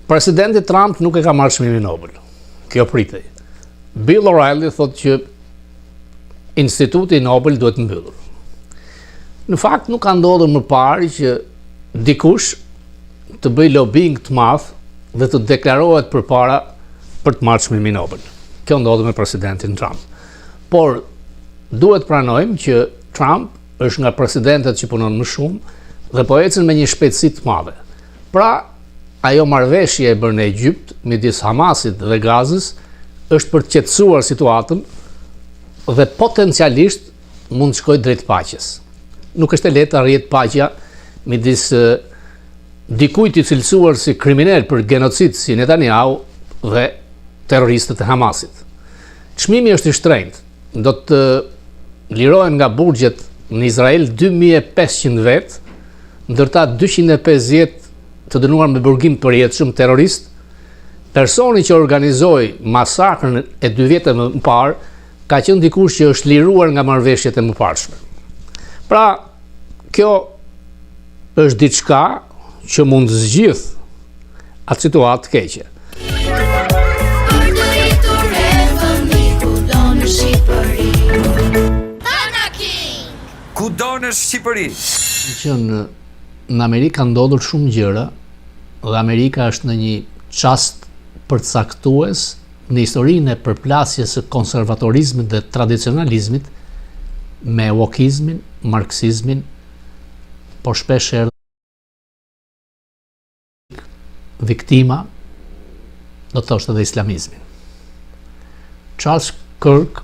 Presidenti Trump nuk e ka marrë çmimin Nobel. Kjo pritej. Bill O'Reilly thotë që Instituti Nobel duhet mbyllur. Në fakt nuk ka ndodhur më parë që dikush të bëj lobbying të madh dhe të deklarohet përpara për të marrë çmimin Nobel. Kjo ndodhi me presidentin Trump. Por duhet pranojmë që Trump është nga presidentët që punon më shumë dhe po ecën me një shpejtësi të madhe. Pra, ajo marrëveshje e bërë në Egjipt midis Hamasit dhe Gazës është për të qetësuar situatën dhe potencialisht mund të shkojë drejt paqes. Nuk është e lehtë të arrihet paqja midis dikujt i cilësuar si kriminal për genocid si Netanyahu dhe terroristët e Hamasit. Çmimi është i shtrenjtë. Do të lirohen nga burgjet në Izrael 2500 vet, ndërta 250 të dënuar me burgim përjetshëm terrorist. Personi që organizoi masakrën e 2 vjeteve më parë ka qenë dikush që është liruar nga marrëveshjet e mëparshme. Pra, kjo është diçka që mund të zgjidh atë situatë të keqe. Kudo në Shqipëri. Që në Amerikë ka ndodhur shumë gjëra dhe Amerika është në një çast përcaktues në historinë e përplasjes së konservatorizmit dhe tradicionalizmit me wokizmin, marksizmin, por shpesh erdhi viktima, do të thoshte edhe islamizmin. Charles Kirk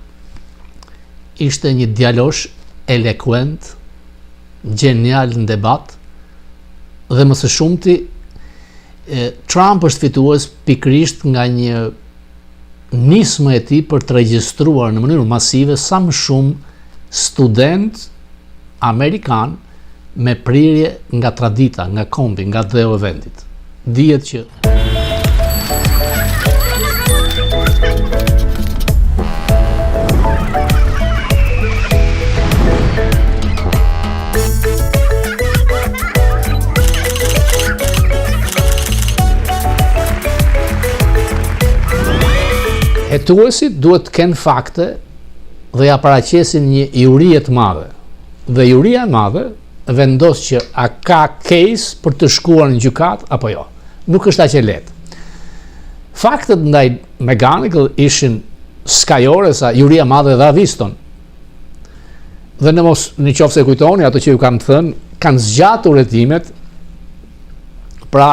ishte një djalosh eloquent, genial në debat, dhe më së shumti Trump është fitues pikërisht nga një nismë e tij për të regjistruar në mënyrë masive sa më shumë student amerikan me prirje nga tradita, nga kombi, nga dheu e vendit. Dihet që hetuesit duhet të kenë fakte dhe ja paraqesin një jurie të madhe. Dhe juria e madhe vendos që a ka case për të shkuar në gjykat apo jo. Nuk është aq e lehtë. Faktet ndaj McGonigal ishin skajore sa juria e madhe dha viston. Dhe në qoftë se kujtoni ato që ju kam thënë, kanë zgjatur hetimet. Pra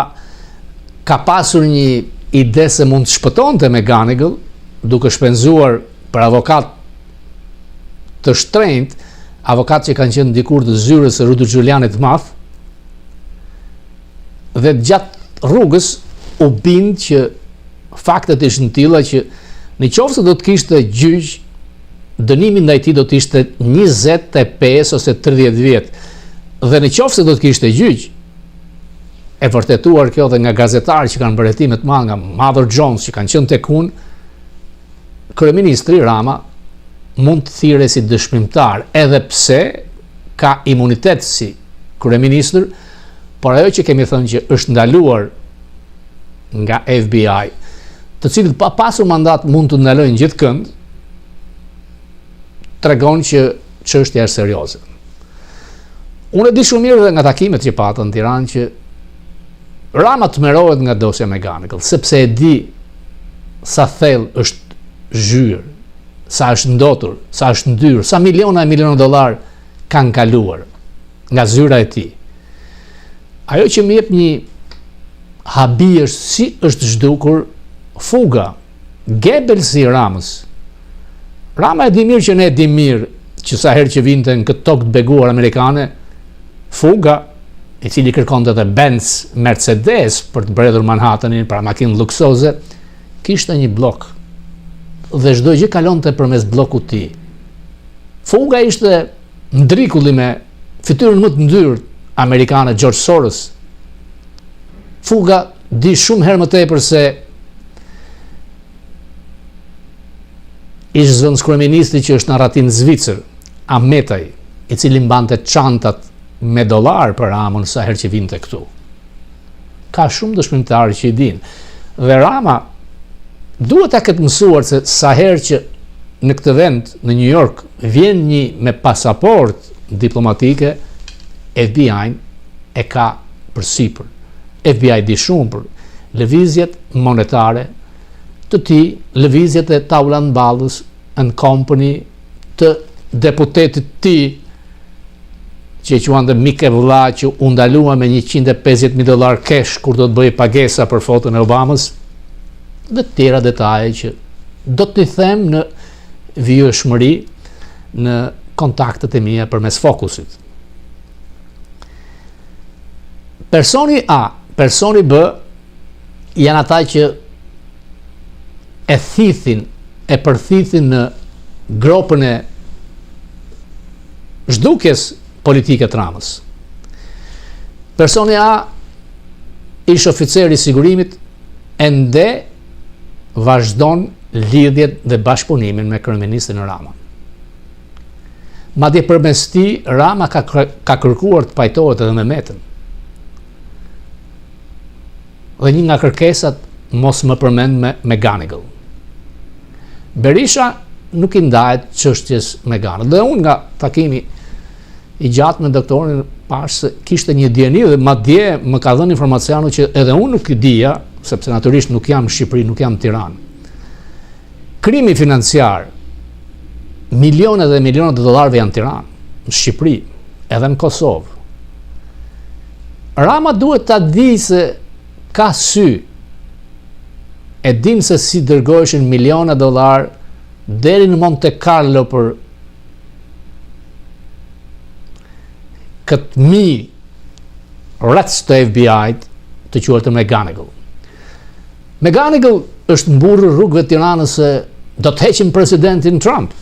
ka pasur një ide se mund të shpëtonte McGonigal duke shpenzuar për avokat të shtrenjtë, avokat që kanë qenë dikur të zyrës së Rudy Giulianit të madh, dhe gjatë rrugës u bind që faktet ishin tilla që në qoftë se do të kishte gjyq, dënimi ndaj tij do të ishte 25 ose 30 vjet. Dhe në qoftë se do të kishte gjyq, e vërtetuar kjo dhe nga gazetarë që kanë bërë hetime të madha, nga Mother Jones që kanë qenë tek unë, kryeministri Rama mund të thirrë si dëshmimtar, edhe pse ka imunitet si kryeministër, por ajo që kemi thënë që është ndaluar nga FBI, të cilët pa pasur mandat mund të ndalojnë gjithkënd, tregon që çështja është serioze. Unë e di shumë mirë dhe nga takimet që pata në Tiranë që Rama tmerrohet nga dosja McGonigal, sepse e di sa thellë është zhyrë, sa është ndotur, sa është ndyrë, sa miliona e miliona dollar kanë kaluar nga zyra e tij. Ajo që më jep një habi është si është zhdukur fuga, Goebbelsi i Ramës. Rama e di mirë që ne e di mirë që sa herë që vinte në këtë tokë të beguar amerikane, fuga, i cili kërkonte edhe Benz Mercedes për të mbledhur Manhattanin para makinë luksoze, kishte një blok dhe çdo gjë kalonte përmes bllokut të tij. Fuga ishte ndrikulli me fytyrën më të ndyrë amerikane George Soros. Fuga di shumë herë më tepër se ish zëvendëskryeministri që është në ratin Zvicër, Ahmetaj, i cili mbante çantat me dollar për Ramën sa herë që vinte këtu. ka shumë dëshmimtarë që i dinë. Dhe Rama duhet ta ketë mësuar se sa herë që në këtë vend, në New York, vjen një me pasaport diplomatike, FBI e ka përsipër. FBI di shumë për lëvizjet monetare të tij, lëvizjet e tavla mballës në company të deputetit ti që e quan dhe Mike Vëlla që u ndalua me $150,000 cash kur do të bëj pagesa për foton e Obamës dhe të tjera detaje që do t'i them në vijshmëri në kontaktet e mia përmes Fokusit. Personi A, personi B janë ata që e thithin, e përthithin në gropën e zhdukjes politike të Ramës. Personi A ish oficer i sigurimit ende vazhdon lidhjet dhe bashkëpunimin me kryeministin Rama. Madje përmes tij Rama ka kërkuar të pajtohet edhe me Metën. Dhe një nga kërkesat mos më përmend me McGonigal. Berisha nuk i ndahet çështjes McGonigal. Dhe unë nga takimi i gjatë me doktorin pash se kishte një dieni dhe madje më ka dhënë informacione që edhe unë nuk i dija, sepse natyrisht nuk jam në Shqipëri, nuk jam në Tiranë. Krimi financiar, milione dhe milione të dollarëve janë në Tiranë, në Shqipëri, edhe në Kosovë. Rama duhet ta di se ka sy, e din se si dërgoheshin miliona dollar deri në Monte Carlo për këtë rreth të FBI-t të quajtur McGonigal. McGonigal është mburrë rrugëve të Tiranës se do të heqim presidentin Trump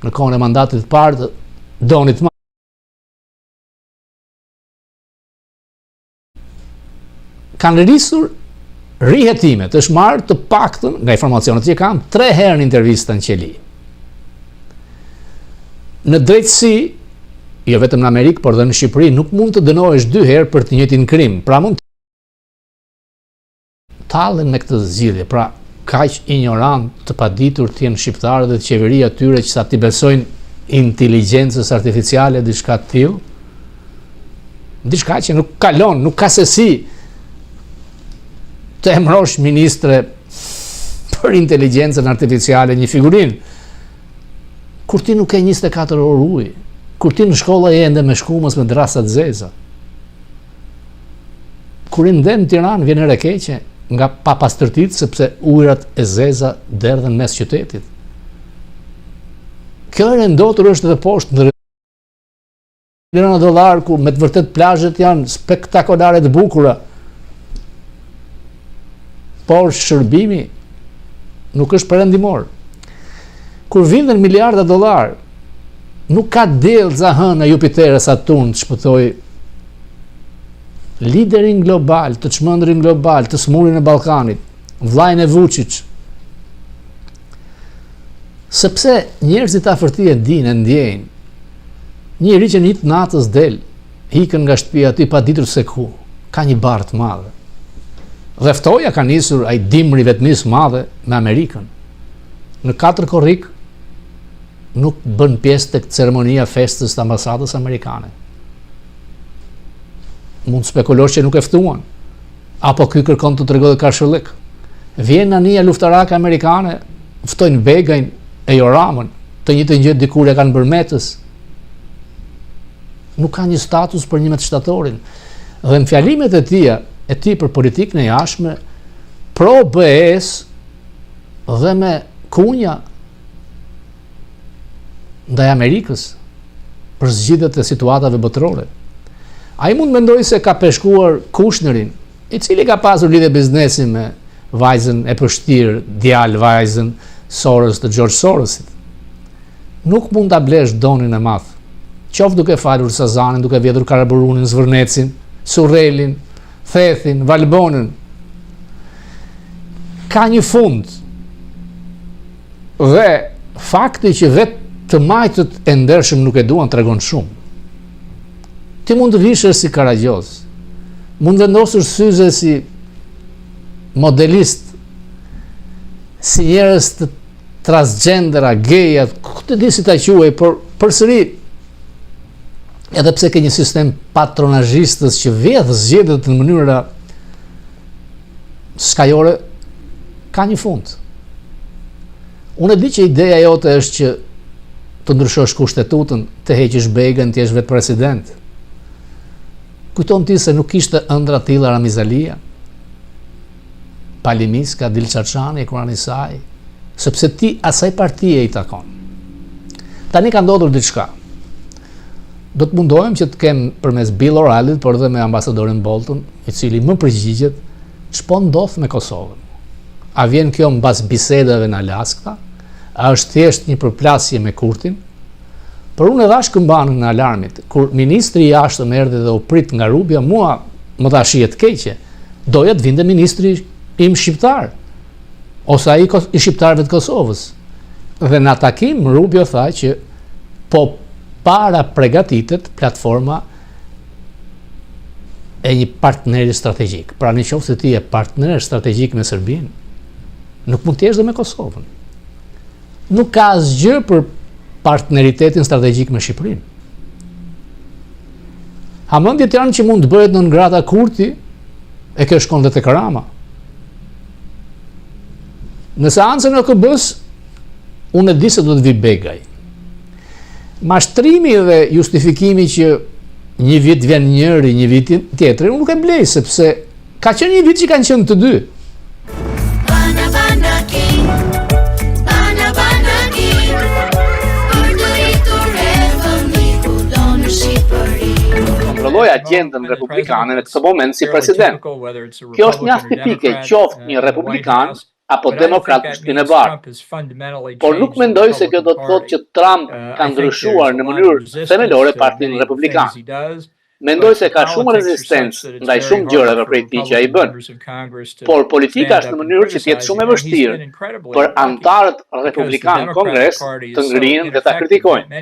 në kohën e mandatit të parë të Donit Trump. Kanë rrisur rihetimet, është marrë të paktën nga informacionet që kam 3 herë në intervista në qeli. Në drejtësi, jo vetëm në Amerikë, por dhe në Shqipëri, nuk mund të dënohesh 2 herë për të njëjtin krim. Pra mund të tallen me këtë zgjidhje. Pra kaq ignorant të paditur të jenë shqiptarët dhe qeveria tyre që sa ti besojnë inteligjencës artificiale diçka të tillë. Diçka që nuk kalon, nuk ka se si të emrosh ministre për inteligjencën artificiale një figurinë. Kur ti nuk ke 24 orë ujë, kur ti në shkolla je ende me shkumës me drasa të zeza. Kur i nden në Tiranë vjen re keqe nga papastërtitë sepse ujërat e zeza derdhen mes qytetit. Kjo e rendotur është edhe poshtë në miliona dollar ku me të vërtet plazhet janë spektakolare të bukura. Por shërbimi nuk është perëndimor. Kur vinden miliarda dollar, nuk ka delza hëna Jupiter e Saturn të shpëtoj liderin global, të çmendrin global, të smurin e Ballkanit, vllajën e Vučić. Sepse njerëzit afërti e dinë, e ndjejnë. Njëri që një të natës del, ikën nga shtëpia aty pa ditur se ku, ka një barë të madhe. Dhe ftoja ka nisur ai dimri vetmis madhe me Amerikën. Në 4 korrik nuk bën pjesë tek ceremonia festës të ambasadës amerikane. Mund të spekulosh që nuk e ftuan, apo ky kërkon të tregojë ka shëllik. Vjen anija luftarake amerikane, ftojnë Begajn e Joramën, të njëjtën gjë dikur e kanë bërë Metës. Nuk ka një status për 11 shtatorin. Dhe në fjalimet e tij për politikën e jashtme, pro BE-s dhe me kunja ndaj Amerikës për zgjidhjet e situatave botërore. Ai mund mendoj se ka peshkuar Kushnerin, i cili ka pasur lidhje biznesi me vajzën e përshtirë, djalë vajzën Soros të George Sorosit. Nuk mund ta blesh donin e madh. Qoftë duke falur Sazanin, duke vjedhur Karaburunin, Zvërnecin, Surrelin, Thethin, Valbonën. Ka një fund. Dhe fakti që vetë të majtët e ndershëm nuk e duan tregon shumë. Ti mund të vishesh si Karagjoz, mund vendosur syze si modelist, si njerëz të transgendera, geja, ku të di si ta quaj, por përsëri edhe pse ke një sistem patronazhistës që vjedh zgjedhjet në mënyra skajore, ka një fund. Unë e di që ideja jote është që të ndryshosh kushtetutën, të heqish begën, të jesh vetë president. Kujton ti se nuk ishte ëndra tilla Ramizalia, Palimiska, Dil Çaçani, Kurani Saj, sepse ti asaj partie i takon. Tani ka ndodhur diçka. Do të mundohem që të kem përmes Bill O'Reillyt, por edhe me ambasadorin Bolton, i cili më përgjigjet, ç'po ndodh me Kosovën. A vjen kjo mbas bisedave në Alaska? A është thjesht një përplasje me Kurtin? Por unë e dhash këmbanën në alarmit, kur ministri i jashtëm erdhi dhe u prit nga rrubja, mua më dha shije të keqe. Doja të vinte ministri im shqiptar, ose ai i shqiptarëve të Kosovës. Dhe në takim Rubio tha që po para përgatitet platforma e një partneri strategjik. Pra në qoftë se ti je partner strategjik me Serbinë, nuk mund të jesh dhe me Kosovën. Nuk ka asgjë për partneritetin strategjik me Shqipërinë. Hamendjet janë që mund të bëhet në ngrata Kurti, e kjo shkon dhe tek Rama. Në seancën e OKB-s, unë e di se do të vi Begaj. Mashtrimi dhe justifikimi që një vit vjen njëri, një vit tjetri, unë nuk e blej, sepse ka qenë një vit që kanë qenë të dy. Kontrolloj agjendën republikane në këtë moment si president. Kjo është mjaft tipike, qoftë një republikan apo demokrat në Shtëpinë e Bardhë. Por nuk mendoj se kjo do të thotë që Trump ka ndryshuar në mënyrë themelore Partinë Republikane. Mendoj se ka shumë rezistencë ndaj shumë gjërave prej tij që ai bën. Por politika është në mënyrë që të jetë shumë e vështirë për anëtarët republikanë në Kongres të ngrihen dhe ta kritikojnë.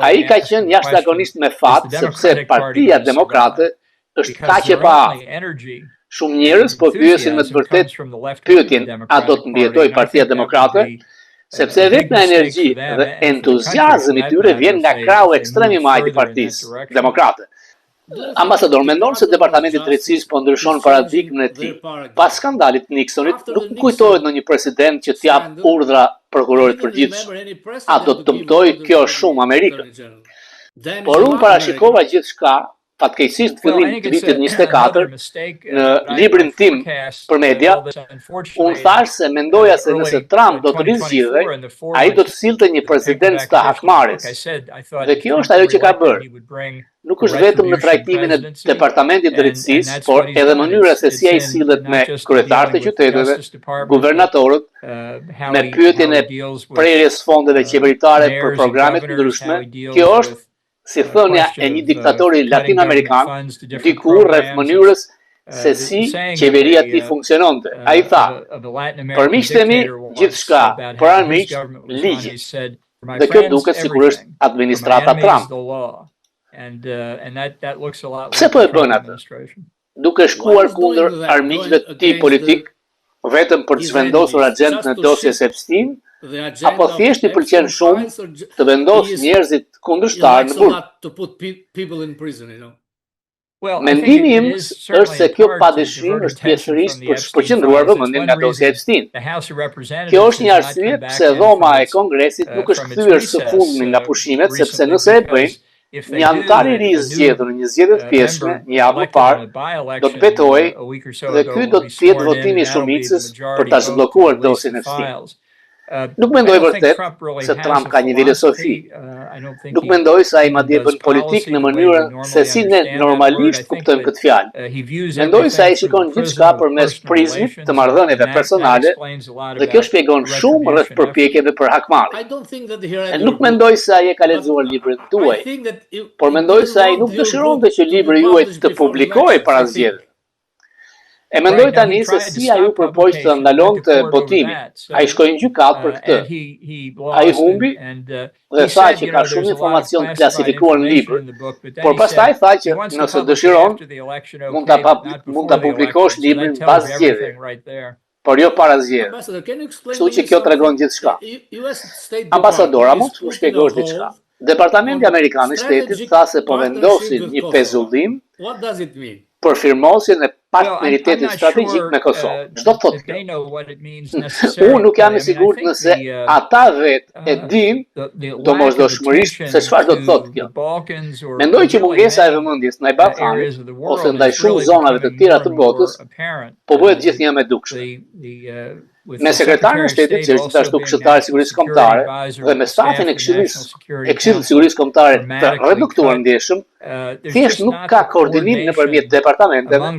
Ai ka qenë jashtëzakonisht me fat sepse Partia Demokrate është kaq e paaftë. Shumë njerëz po pyesin me të vërtetë pyetjen, a do të mbijetoj Partia Demokrate, sepse vetëm energji dhe entuziazmi i tyre vjen nga krahu ekstrem i madh i Partisë Demokrate. Ambasador mendon se Departamenti i Drejtësisë po ndryshon paradigmën e tij. Pas skandalit Nixonit, nuk kujtohet në një president që t'jap urdhra prokurorit përgjithshëm. A do të dëmtoj kjo shumë Amerikën? Por unë parashikova gjithçka fatkeqësisht fillim të vitit 24, në librin tim për media, unë thash se mendoja se nëse Trump do të rizgjidhej, ai do të sillte një presidencë të hakmarrjes. Dhe kjo është ajo që ka bërë. Nuk është vetëm në trajtimin e Departamentit të Drejtësisë, por edhe mënyra se si ai sillet me kryetarët e qyteteve, guvernatorët, me pyetjen e prerjes fondeve qeveritare për programe të ndryshme. Kjo është si thënia e një diktatori latinoamerikan, diku rreth mënyrës se si qeveria ti funksiononte. Ai tha, për miqtë e mi, gjithçka, për anë miq, ligji. Dhe kjo duket sikur është administrata Trump. Pse po e bën atë? Duke shkuar kundër armiqve të tij politik, vetëm për të zvendosur agjendën e dosjes Epstein, apo thjesht i pëlqen shumë të vendos njerëzit kundërshtar në burg. Mendimi im është se kjo padyshim është pjesërisht për të përqendruar vëmendjen nga dosja Epstein. Kjo është një arsye pse dhoma e Kongresit nuk është kthyer së fundmi nga pushimet, sepse nëse e bëjnë, një antar i ri i zgjedhur në një zgjedhje të pjesme, një javë më parë, do të petojë dhe ky do të jetë votimi i shumicës për ta zhbllokuar dosjen Epstein. Nuk mendoj vërtet se Trump ka një filozofi. Nuk mendoj se ai madje bën politik në mënyrën se si ne normalisht kuptojmë këtë fjalë. Mendoj se ai shikon gjithçka përmes prizmit të marrëdhënieve personale dhe kjo shpjegon shumë rreth përpjekjeve për hakmarrje. Nuk mendoj se ai e ka lexuar librin tuaj, por mendoj se ai nuk dëshironte që libri juaj të publikohej para zgjedhjeve. E mendoj tani se si ai u përpoq të ndalonte botimin. Ai shkoi në gjykatë për këtë. Ai humbi dhe tha që ka shumë informacion të klasifikuar në libër, por pastaj tha që nëse dëshiron mund ta publikosh librin pas zgjedhjeve, por jo para zgjedhjeve. Kështu që kjo tregon gjithçka. Ambasador, a mund të më shpjegosh diçka? Departamenti Amerikan i Shtetit tha se po vendosin një pezullim për firmosjen e partneritetit strategjik me Kosovë. Çdo thotë kjo? Unë nuk jam i sigurt nëse ata vetë e dinë domosdoshmërisht se çfarë do të thotë kjo. Mendoj që mungesa e vëmendjes ndaj Ballkanit ose ndaj shumë zonave të tjera të botës po bëhet gjithnjë e dukshme. Me sekretarin e shtetit, që është gjithashtu këshilltar i sigurisë kombëtare, dhe me stafin e Këshillit Sigurisë Kombëtare të reduktuar ndjeshëm, thjesht nuk ka koordinim nëpërmjet departamenteve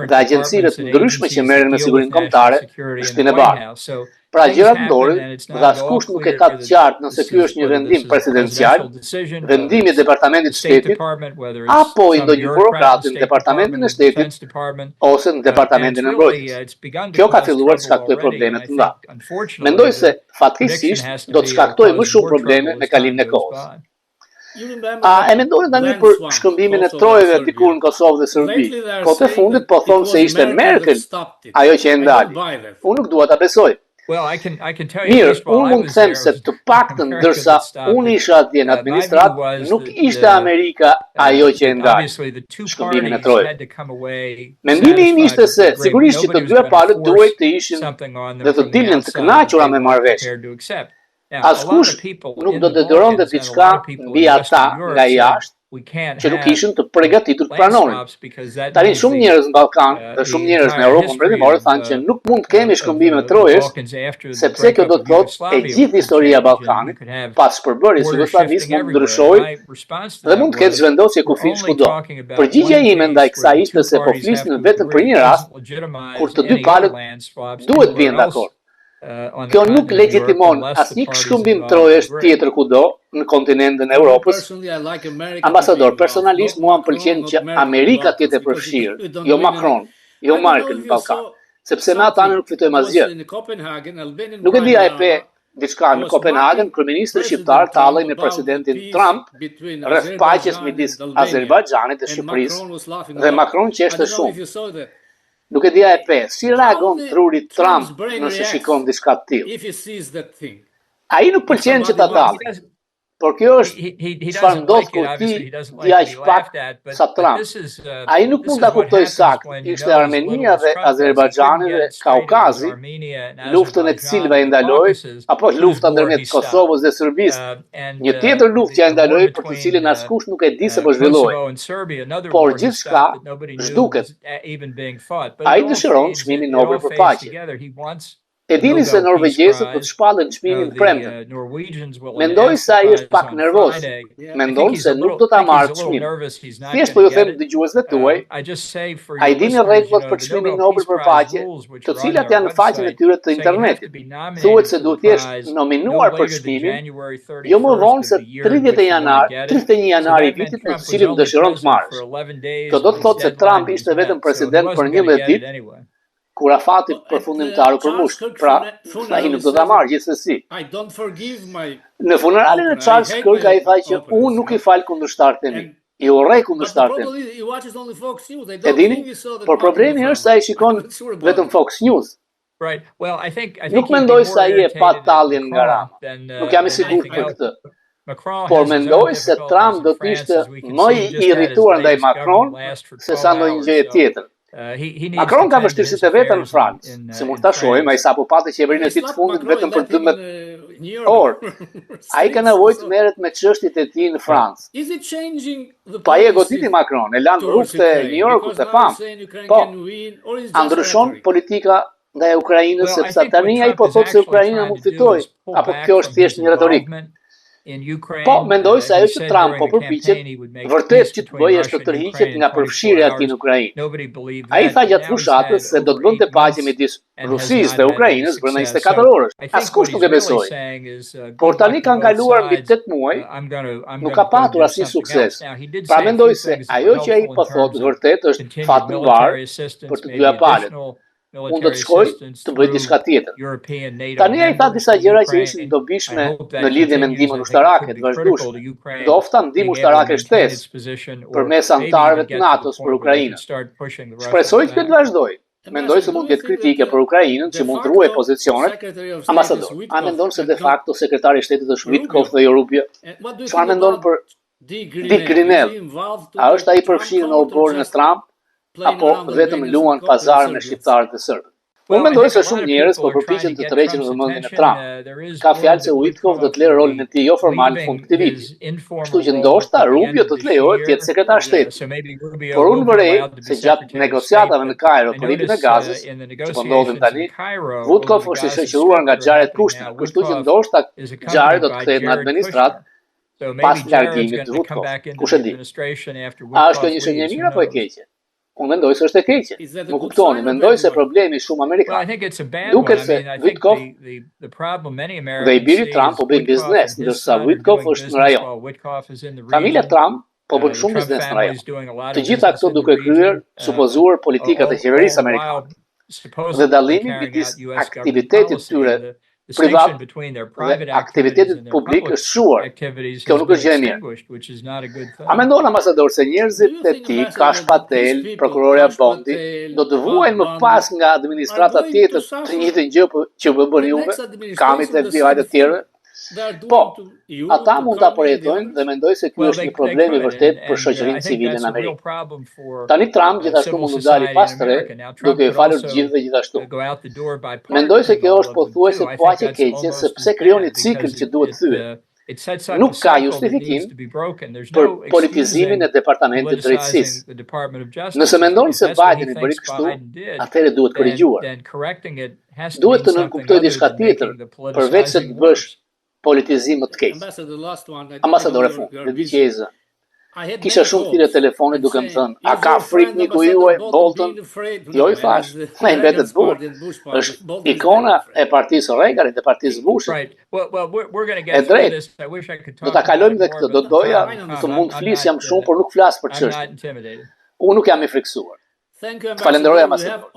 dhe agjencive të ndryshme që merren me sigurinë kombëtare në Shtëpinë e Bardhë. Pra gjërat ndorin dhe askush nuk e ka të qartë nëse ky është një vendim presidencial, vendimi i departamentit të shtetit, apo i ndonjë burokrati në departamentin e shtetit ose në departamentin e mbrojtjes. Kjo ka filluar të shkaktojë probleme të mëdha. Mendoj se fatkeqësisht do të shkaktojë më shumë probleme me kalimin e kohës. A e mendoni tani për shkëmbimin e trojeve diku në Kosovë dhe Serbi? Kohët e fundit po thonë se ishte Merkel ajo që e ndali. Unë nuk dua ta besoj. Mirë, unë mund të them se të paktën ndërsa unë isha atje në administrat, nuk ishte Amerika ajo që e ndali shkëmbimin e trojeve. Mendimi im ishte se sigurisht që të dyja palët duhet të ishin dhe të dilnin të kënaqura me marrëveshjen. Askush nuk do të detyronte diçka mbi ata nga jashtë që nuk ishin të përgatitur të pranonin. Tani shumë njerëz në Ballkan dhe shumë njerëz në Europën Perëndimore thanë që nuk mund të kemi shkëmbime trojesh, sepse kjo do të thotë e gjithë historia e Ballkanit pas shpërbërjes së Jugosllavisë mund të ndryshojë dhe mund të ketë zhvendosje kufish kudo. Përgjigjja ime ndaj kësaj ishte se po flisnin vetëm për një rast kur të dy palët duhet bien dakord. Kjo nuk legjitimon asnjë shkëmbim trojesh tjetër kudo në kontinentin e Europës. Ambasador, personalisht mua më pëlqen që Amerika të jetë e përfshirë, jo Macron, jo Merkel në Ballkan, sepse me ata nuk fitojmë asgjë. Nuk e di a e pe diçka në Kopenhagen, kryeministri shqiptar tallej me presidentin Trump rreth paqes midis Azerbajxhanit dhe Shqipërisë dhe Macron qeshte shumë. Nuk e di a e pe, si reagon truri Trump nëse shikon diçka të tillë. Ai nuk pëlqen që ta tallë. Por kjo është çfarë ndodh kur ti di aq pak sa Trump. Ai nuk mund ta kuptoj sakt. Ishte Armenia dhe Azerbajxhani dhe Kaukazi, luftën e të cilëve e ndaloi, apo lufta ndërmjet Kosovës dhe Serbisë. Një tjetër luftë që e ndaloi për të cilën askush nuk e di se po zhvillohej. Por gjithçka zhduket. Ai dëshiron çmimin Nobel për paqe. E dini se norvegjezët do të shpallin çmimin premten. Mendoj se ai është pak nervoz. Mendon se nuk do ta marrë çmimin. Thjesht po ju them dëgjuesve tuaj, ai dini rregullat për çmimin Nobel për paqe, të cilat janë në faqen e tyre të internetit. Thuhet se duhet thjesht nominuar për çmimin, jo më vonë se 31 janar i vitit në të cilin dëshiron të marrësh. Kjo do të thotë se Trump ishte vetëm president për 11 ditë. Kur afati përfundimtar u përmush, pra ai nuk do ta marrë gjithsesi. Në funeralin e Charles Kirk ai tha që unë nuk i fal kundërshtarët e mi. I urrej kundërshtarët e mi. E dini? Por problemi është se ai shikon vetëm Fox News. Nuk mendoj se ai e pa talljen nga Rama. Nuk jam i sigurt për këtë. Por mendoj se Trump do të ishte më i irrituar ndaj Macron se sa ndonjë gjë tjetër. Macron ka vështirësitë e veta në Francë, se mund ta shohim, ai sapo pati qeverinë e tij të fundit vetëm për 12 orë. Ai ka nevojë të merret me çështjet e tij në Francë. Pa e goditi Macron, e lan rrugët e New Yorkut të famë. Po, a ndryshon politika ndaj Ukrainës sepse tani ai po thotë se Ukraina mund fitojë, apo kjo është thjesht një retorikë? Po, mendoj se ajo që Trump po përpiqet vërtet që të bëjë është të tërhiqet nga përfshirja e tij në Ukrainë. Ai tha gjatë fushatës se do të bënte paqe midis Rusisë dhe Ukrainës brenda 24 orësh. Askush nuk e besoi. Por tani kanë kaluar mbi 8 muaj, nuk ka patur asnjë sukses. Pra mendoj se ajo që ai po thotë vërtet është fat në var për të dyja palët. Unë do të shkoj të bëj diçka tjetër. Tani ai tha disa gjëra që ishin dobishme në lidhje me ndihmën ushtarake të vazhdueshme. Dofta ndihmë ushtarake shtesë përmes anëtarëve të NATO-s për Ukrainën. Shpresoj që të vazhdojë. Mendoj se mund të ketë kritike për Ukrainën që mund të ruajë pozicionet. Ambasador, a mendon se de facto sekretari i shtetit është Witkoff dhe jo Rubio? Çfarë mendon për Dick Grenell? A është ai përfshirë në oborin e Trump? Apo vetëm luan pazarën me shqiptarët e serbët? Unë mendoj se shumë njerëz po përpiqen të tërheqin vëmendjen e Trump. Ka fjalë se Witkoff do të lërë rolin e tij jo formal në fund të këtij viti. Kështu që ndoshta Rubio do të lejohet të jetë sekretar shteti. Por unë vërej se gjatë negociatave në Kairo për hipjen e Gazës, që po ndodhin tani, Witkoff është i shoqëruar nga Jared Kushner, kështu që ndoshta Jared do të kthehet në administrat pas largimit të Witkoff. Kush e di? A është kjo një shenjë e mirë apo e keqe? Unë mendoj se është e keqe. Më kuptoni, mendoj se problemi shumë amerikan. Duket se Witkoff dhe i biri Trump po bëjnë biznes, ndërsa Witkoff është në rajon. Familja Trump po bën shumë biznes në rajon. Të gjitha këto duke kryer supozuar politikat e qeverisë amerikane. Dhe dallimi midis aktivitetit tyre privat dhe aktivitetit publik është shuar. Kjo nuk është gjë e mirë. A mendon ambasador se njerëzit e tij, Kash Patel, prokurorja Bondi, do të vuajnë më pas nga administrata tjetër të njëjtën gjë që bën juve, kamit e FBI të tjerë? Po, ata mund ta përjetojnë dhe mendoj se ky është një problem i vërtet për shoqërinë civile në Amerikë. Tani Trump gjithashtu mund të dalë pas tre, duke i falur gjithë dhe gjithashtu. Mendoj se kjo është pothuajse paqe keqe sepse krijon një cikël që duhet thyer. Nuk ka justifikim për politizimin e Departamentit të Drejtësisë. Nëse mendon se Biden i bëri kështu, atëherë duhet korrigjuar. Duhet të nënkuptojë diçka tjetër, përveç se të bësh politizim më të keq. Ambasadore fund, në Viqeza, kisha shumë thirrje telefoni duke më thënë, a ka frikë miku juaj Bolton? Jo i thash, ai mbetet bukur. Është ikona e partisë Reaganit, e partisë Bushit. E drejtë. Do ta kalojmë dhe këtë, do doja të mund të flis jam shumë, por nuk flas për çështjen. Unë nuk jam i friksuar. Falenderoj ambasador.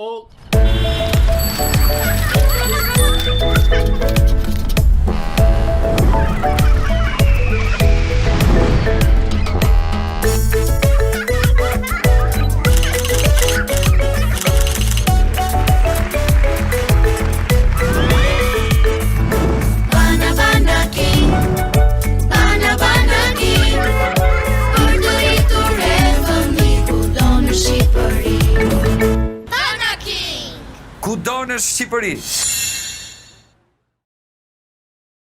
Kudo në Shqipëri.